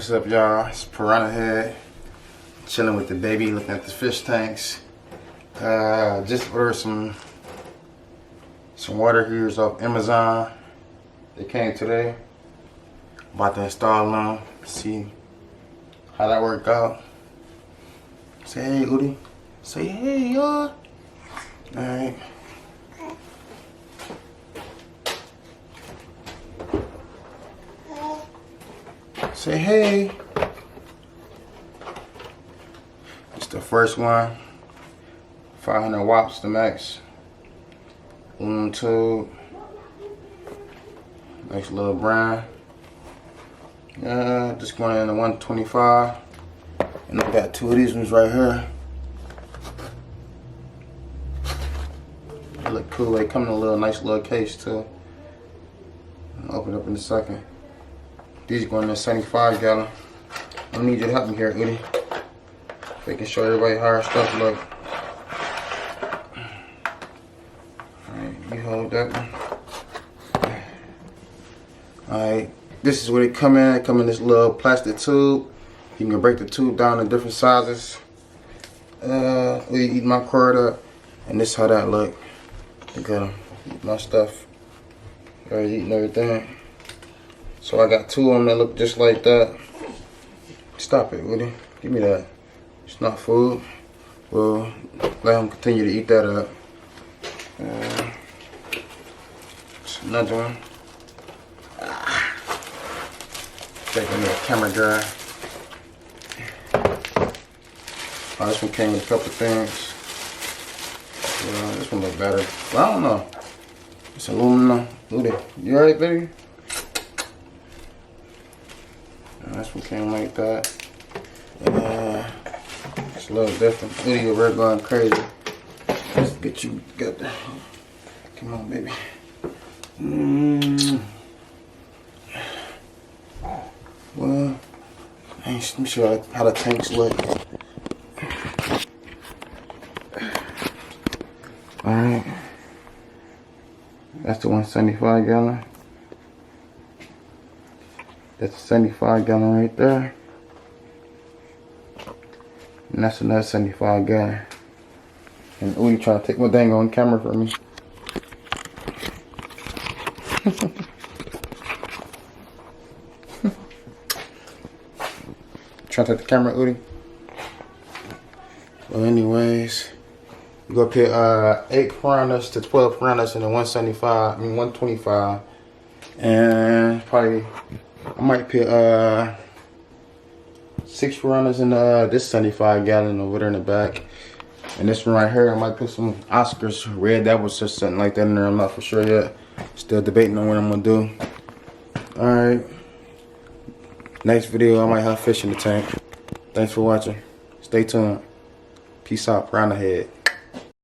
What's up, y'all? It's Piranha Head. Chilling with the baby, looking at the fish tanks. Just ordered some water heaters off Amazon. They came today. About to install them. See how that worked out. Say hey, Udi. Say hey, y'all. Alright. Say hey. It's the first one. 500 watts the max. Aluminum tube. Nice little brand. Just going in the 125. And I got two of these ones right here. They look cool. They come in a little nice little case too. I'll open it up in a second. These going in a 75 gallon. I don't need your help me here, Udi. They can show everybody how our stuff look. Alright, you hold that one. Alright, this is where they come in. They come in this little plastic tube. You can break the tube down in different sizes. We eat my cord up. And this is how that look. Look at them. Eat my stuff. Already eating everything. So I got two of them that look just like that. Stop it, Woody. Give me that. It's not food. Well, let them continue to eat that up. It's another one. Taking the camera dry. Oh, this one came with a couple things. This one look better. Well, I don't know. It's aluminum. Woody, you alright, baby? This one came like that. It's a little different. Video, we're going crazy. Let's get you together. Come on, baby. Well, let me show you how the tanks look. Alright. That's the 175 gallon. That's a 75 gallon right there. And that's another 75 gallon. And Udi trying to take my dang on camera from me. Trying to take the camera, Udi. Well, anyways, we go put 8 piranhas to 12 piranhas in the 125. And probably I might put 6 piranhas in this 75 gallon over there in the back. And this one right here, I might put some Oscars red. That was just something like that in there. I'm not for sure yet. Still debating on what I'm gonna do. Alright. Next video, I might have fish in the tank. Thanks for watching. Stay tuned. Peace out. Piranha Head.